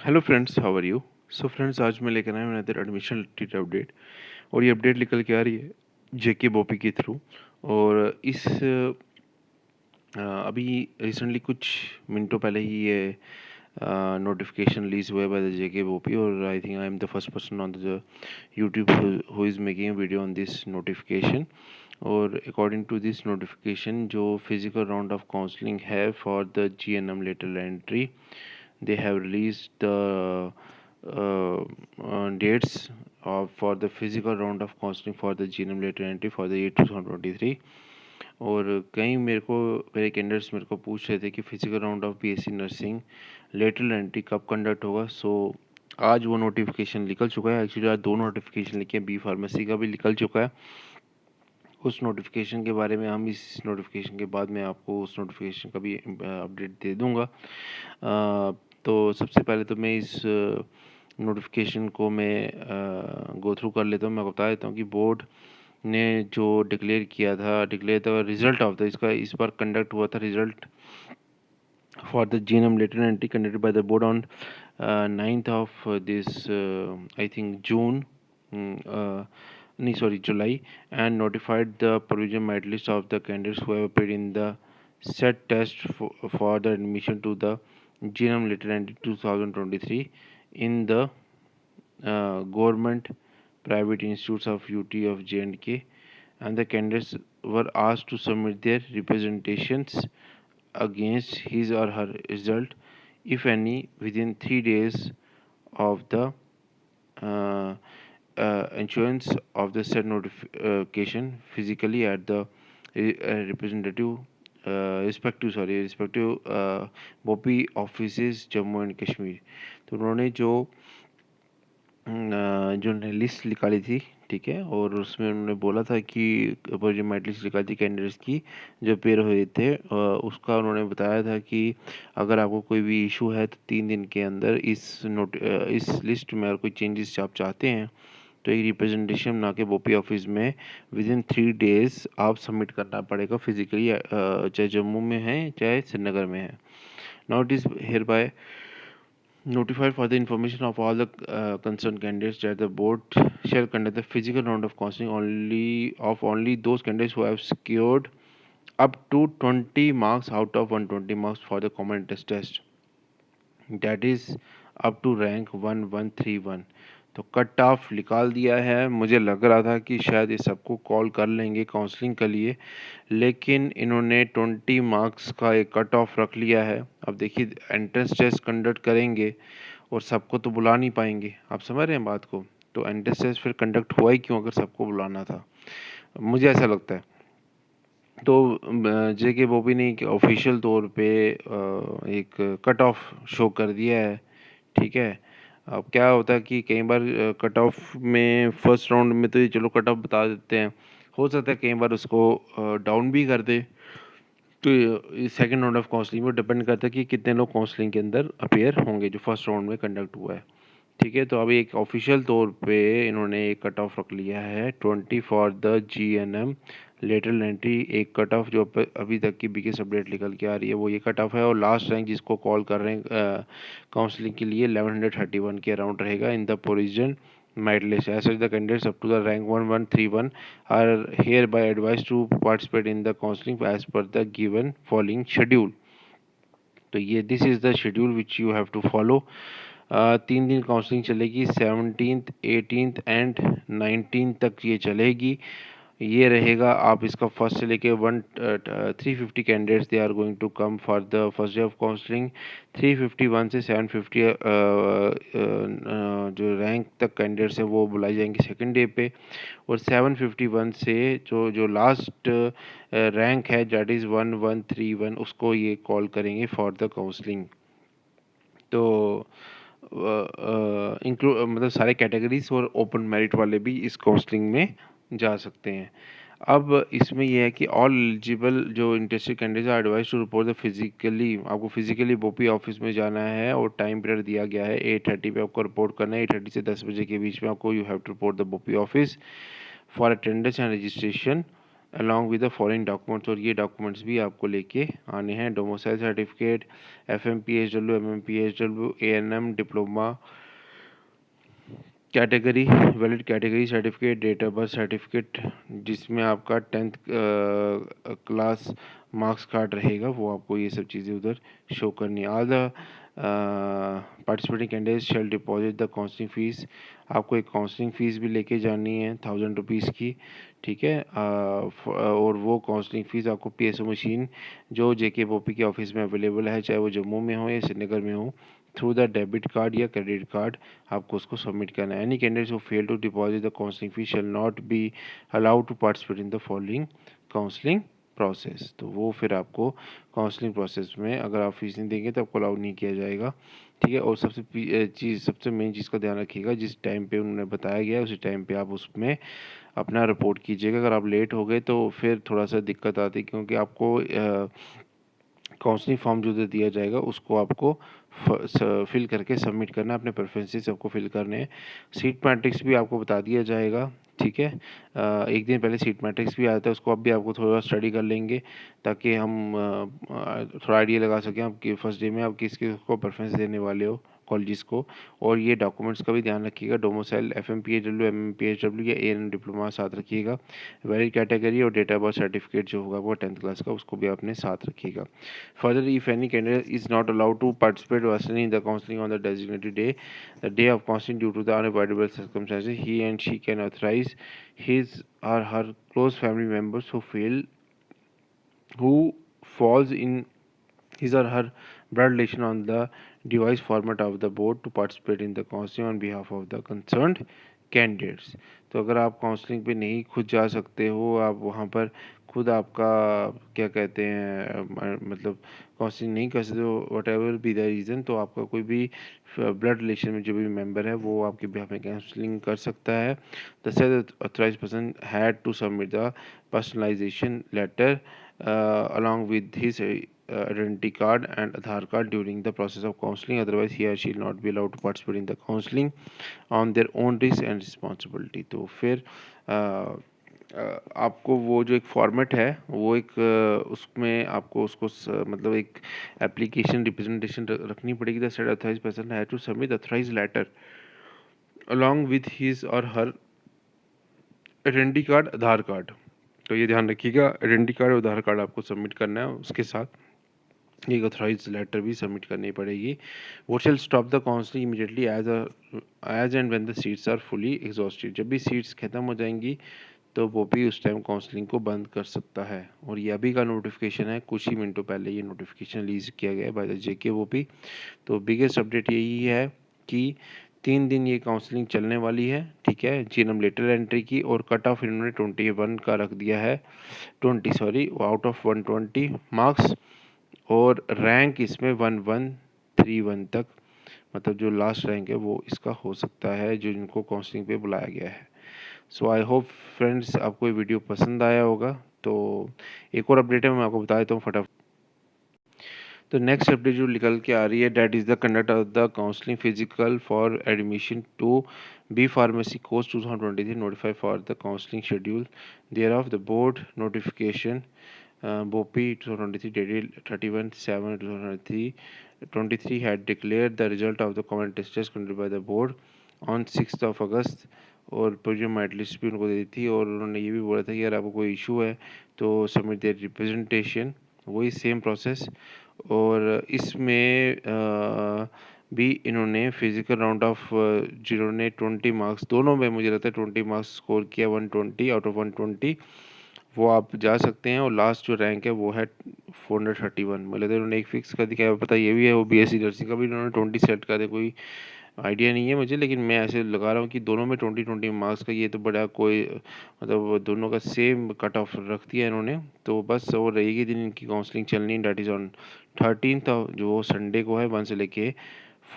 Hello friends, how are you. So friends, आज मैं लेकर आया हूँ अनदर एडमिशन रिलेटेड अपडेट। और ये अपडेट निकल के आ रही है जेके बोपी के थ्रू। और अभी रिसेंटली कुछ मिनटों पहले ही ये नोटिफिकेशन रिलीज हुआ है बाय द जेके बोपी। और I think I am the first person on the YouTube who is making video on this notification. और अकॉर्डिंग टू दिस नोटिफिकेशन, जो फिजिकल राउंड ऑफ काउंसलिंग है for the GNM lateral entry, they have released the dates for the physical round of counseling for the GNM later entry for the year 2023। और कई मेरे candidates मेरे को पूछ रहे थे कि physical round of BSc nursing lateral entry कब कंडक्ट होगा। सो आज वो नोटिफिकेशन निकल चुका है। एक्चुअली आज दो नोटिफिकेशन लिखे हैं, बी फार्मेसी का भी निकल चुका है। उस नोटिफिकेशन के बारे में हम इस नोटिफिकेशन के बाद मैं आपको उस नोटिफिकेशन का भी अपडेट दे दूंगा। तो सबसे पहले तो मैं इस नोटिफिकेशन को मैं गो थ्रू कर लेता हूँ। मैं बता देता हूँ कि बोर्ड ने जो डिक्लेयर था रिजल्ट ऑफ द इसका इस बार कंडक्ट हुआ था result for the GNM lateral entry conducted by the board on 9th of this I think June, no, sorry, July, and notified the provisional merit list of the candidates who have appeared in the set test for the admission to the GNM lateral entry 2023 in the government private institutes of UT of J&K, and the candidates were asked to submit their representations against his or her result, if any, within 3 days of the uh, issuance of the said notification physically at the representative respective BOPI offices Jammu and Kashmir. तो उन्होंने जो list निकाली थी, ठीक है, और उसमें उन्होंने बोला था कि जो मेरिट लिस्ट निकाली थी कैंडिडेट्स की जो पेयर हुए थे, उसका उन्होंने बताया था कि अगर आपको कोई भी इशू है तो 3 दिन के अंदर इस लिस्ट में अगर कोई चेंजेस आप चाहते हैं तो एक रिप्रेजेंटेशन बना के बोपी ऑफिस में विदिन 3 डेज आप सबमिट करना पड़ेगा फिजिकली, चाहे जम्मू में है चाहे श्रीनगर में है। Now it is hereby notified for the information of all the concerned candidates that the board shall conduct the physical round of counseling only those candidates who have secured up to 20 marks out of 120 marks for the common interest test, that is up to rank 1131। तो cut off निकाल दिया है। मुझे लग रहा था कि शायद ये सबको कॉल कर लेंगे काउंसलिंग के लिए, लेकिन इन्होंने 20 मार्क्स का एक कट ऑफ रख लिया है। अब देखिए, एंट्रेंस टेस्ट कंडक्ट करेंगे और सबको तो बुला नहीं पाएंगे, आप समझ रहे हैं बात को। तो एंट्रेंस टेस्ट फिर कंडक्ट हुआ ही क्यों अगर सबको बुलाना था, मुझे ऐसा लगता है। तो जेके बॉबी ने एक ऑफिशियल तौर पे एक कट ऑफ शो कर दिया है, ठीक है। अब क्या होता है कि कई बार कट ऑफ में फर्स्ट राउंड में तो ये चलो कट ऑफ बता देते हैं, हो सकता है कई बार उसको डाउन भी कर दे। तो सेकंड राउंड ऑफ काउंसलिंग में डिपेंड करता है कि कितने लोग काउंसलिंग के अंदर अपेयर होंगे जो फर्स्ट राउंड में कंडक्ट हुआ है, ठीक है। तो अभी एक ऑफिशियल तौर पे इन्होंने एक कट ऑफ रख लिया है 20 for the GNM lateral entry. एक कट ऑफ जो अभी तक की बिगेस्ट अपडेट निकल के आ रही है वो ये कट ऑफ है। और लास्ट रैंक जिसको कॉल कर रहे हैं काउंसलिंग के लिए 1131 के अराउंड रहेगा in the provision merit list. As such, the candidates up to the rank 1131 are hereby advised to participate in the counseling as per the given following schedule। तो ये this is the schedule which you have to follow. 3 दिन counselling चलेगी, 17th 18th and 19th तक ये चलेगी। ये रहेगा, आप इसका फर्स्ट से लेके 350 candidates they are going to come for the first day of counselling. 351 से 750 जो रैंक तक कैंडिडेट्स हैं वो बुलाई जाएंगे सेकंड डे पे। और 751 से जो लास्ट रैंक है दैट इज़ 1131 उसको ये कॉल करेंगे फॉर द काउंसलिंग। तो इंक्लूड मतलब सारे कैटेगरीज और ओपन मेरिट वाले भी इस काउंसलिंग में जा सकते हैं। अब इसमें यह है कि ऑल एलिजिबल जो interested candidates are advised to report the physically, आपको फिजिकली बोपी ऑफिस में जाना है और टाइम पीरियड दिया गया है 8:30 पे आपको रिपोर्ट करना है। 8:30 से 10 बजे के बीच में आपको you have to report the BOPI office for attendance and registration along with the following documents, और ये डॉक्यूमेंट्स भी आपको लेके आने हैं। Domicile certificate, FMPHW, MMPHW, ANM diploma category, valid category certificate, date of birth certificate जिसमें आपका 10th class marks card रहेगा, वो आपको ये सब चीज़ें उधर शो करनी है। All the participating candidates shall deposit the counselling fees, आपको एक काउंसलिंग फ़ीस भी लेके जानी है 1000 रुपीज़ की, ठीक है। और वो काउंसलिंग फ़ीस आपको PSO मशीन जो JKBOP के ऑफिस में अवेलेबल है, चाहे वो जम्मू में हो या श्रीनगर में हो, थ्रू द डेबिट कार्ड या क्रेडिट कार्ड आपको उसको सबमिट करना है। Any candidates who fail to deposit the counselling fees shall not be allowed to participate in the following counselling process. तो वो फिर आपको काउंसलिंग प्रोसेस में अगर आप फीस नहीं देंगे तो आपको अलाउ नहीं किया जाएगा, ठीक है। और सबसे मेन चीज़ का ध्यान रखिएगा, जिस टाइम पे उन्होंने बताया गया है उसी टाइम पे आप उसमें अपना रिपोर्ट कीजिएगा। अगर आप लेट हो गए तो फिर थोड़ा सा दिक्कत आती है, क्योंकि आपको काउंसलिंग फॉर्म जो दिया जाएगा उसको आपको फिल करके सबमिट करना है, अपने प्रेफरेंसेस सबको फिल करने हैं। सीट मैट्रिक्स भी आपको बता दिया जाएगा, ठीक है। एक दिन पहले सीट मैट्रिक्स भी आता है, उसको अब भी आपको थोड़ा स्टडी कर लेंगे ताकि हम थोड़ा आइडिया लगा सकें आपकी फर्स्ट डे में आप किस किस को प्रेफरेंस देने वाले हो कॉलेजेस को। और ये डॉक्यूमेंट्स का भी ध्यान रखिएगा, डोमिसाइल FMPHW, MMPHW या ANM डिप्लोमा साथ रखिएगा। वैलिड कैटेगरी और डेट ऑफ बर्थ सर्टिफिकेट जो होगा वो 10th क्लास का, उसको भी आपने साथ रखिएगा। Further, if any candidate is not allowed to participate personally in the counseling on the designated day, the day of counseling due to the unavoidable circumstances, he and she can authorize his or her close family members who falls in his or her blood relation on the device format of the board to participate in the counseling on behalf of the concerned candidates. तो अगर आप counselling पे नहीं खुद जा सकते हो, आप वहाँ पर खुद आपका क्या कहते हैं मतलब काउंसलिंग नहीं कर सकते हो, what ever be the reason, तो आपका कोई भी ब्लड रिलेशन में जो भी मेंबर है वो आपके बिहाफ में काउंसलिंग कर सकता है। The said authorised person had to submit the personalisation letter along with his identity card and Aadhaar card during the process of counseling. Otherwise, he or she will not be allowed to participate in the counseling on their own risk and responsibility. तो फिर आपको वो जो एक format है वो एक उसमें आपको उसको मतलब एक एप्लीकेशन रिप्रेजेंटेशन रखनी पड़ेगी। The said authorised person has to submit authorised letter along with his or her identity card, Aadhaar card. तो ये ध्यान रखिएगा, आइडेंटिटी कार्ड और आधार कार्ड आपको सबमिट करना है, उसके साथ एक ऑथराइज लेटर भी सबमिट करनी पड़ेगी। वो shall stop the counselling immediately as and when the seats are fully exhausted. जब भी सीट्स खत्म हो जाएंगी तो वो भी उस टाइम काउंसलिंग को बंद कर सकता है। और ये अभी का नोटिफिकेशन है, कुछ ही मिनटों पहले ये नोटिफिकेशन रिलीज किया गया है बाय द JKBOP। तो बिगेस्ट अपडेट यही है कि 3 दिन ये काउंसलिंग चलने वाली है, ठीक है। जीनम लेटर एंट्री की और कट ऑफ इन्होंने 21 का रख दिया है, 20 सॉरी, आउट ऑफ 120 मार्क्स। और रैंक इसमें 1131 तक, मतलब जो लास्ट रैंक है वो इसका हो सकता है जो इनको काउंसलिंग पे बुलाया गया है। सो आई होप फ्रेंड्स आपको ये वीडियो पसंद आया होगा। तो एक और अपडेट है, मैं आपको बता देता हूँ फटाफट। तो नेक्स्ट अपडेट जो निकल के आ रही है, that is the conduct of the counselling physical for admission to B pharmacy course 2023 notified for the counselling schedule there of the board notification BOPI 2023 dated 31/7/2023 had declared the result of the common tests conducted by the board on 6th of August। और provision merit list भी उनको दे दी थी, और उन्होंने ये भी बोला था कि अगर आपको कोई इशू है तो सबमिट देयर रिप्रेजेंटेशन, वही सेम प्रोसेस। और इसमें भी इन्होंने फिजिकल राउंड ऑफ जिन्होंने 20 मार्क्स दोनों में, मुझे लगता है 20 मार्क्स स्कोर किया 120 आउट ऑफ 120, वो आप जा सकते हैं। और लास्ट जो रैंक है वो है 431, मतलब इन्होंने एक फिक्स कर दिया। पता ये भी है वो BSc नर्सिंग का भी इन्होंने 20 सेट कर दिया, कोई आइडिया नहीं है मुझे, लेकिन मैं ऐसे लगा रहा हूँ कि दोनों में 20-20 मार्क्स का, ये तो बड़ा कोई मतलब दोनों का सेम कट ऑफ रख दिया इन्होंने। तो बस वो रहेगी दिन इनकी काउंसलिंग चलनी, डैट इज़ ऑन 13th, जो संडे को है, 1 से लेके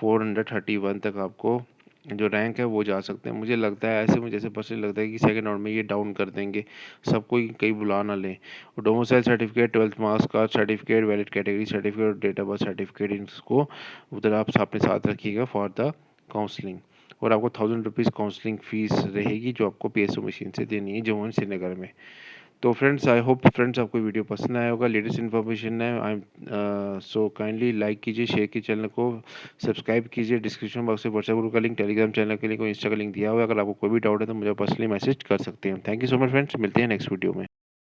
431 तक आपको जो रैंक है वो जा सकते हैं। मुझे लगता है ऐसे, मुझे जैसे पर्सनली लगता है कि सेकंड राउंड में ये डाउन कर देंगे सबको, कहीं बुला ना लें। और domicile certificate, 12th marks card certificate, valid category certificate और डेट ऑफ बर्थ सर्टिफिकेट, इसको उधर आप अपने साथ रखिएगा फॉर द काउंसलिंग। और आपको 1000 रुपीज़ काउंसलिंग फ़ीस रहेगी जो आपको PSO मशीन से देनी है जम्मू एंड श्रीनगर में। तो फ्रेंड्स आई होप फ्रेंड्स आपको वीडियो पसंद आया होगा, लेटेस्ट इन्फॉर्मेशन है। I am so kindly like कीजिए, शेयर कीजिए, चैनल को सब्सक्राइब कीजिए। डिस्क्रिप्शन बॉक्स में व्हाट्सएप ग्रुप का लिंक, टेलीग्राम चैनल के लिंक और इंस्टा का लिंक दिया हुआ है। अगर आपको कोई भी डाउट है तो मुझे पर्सनली मैसेज कर सकते हैं। Thank you so much friends, मिलते हैं नेक्स्ट वीडियो में।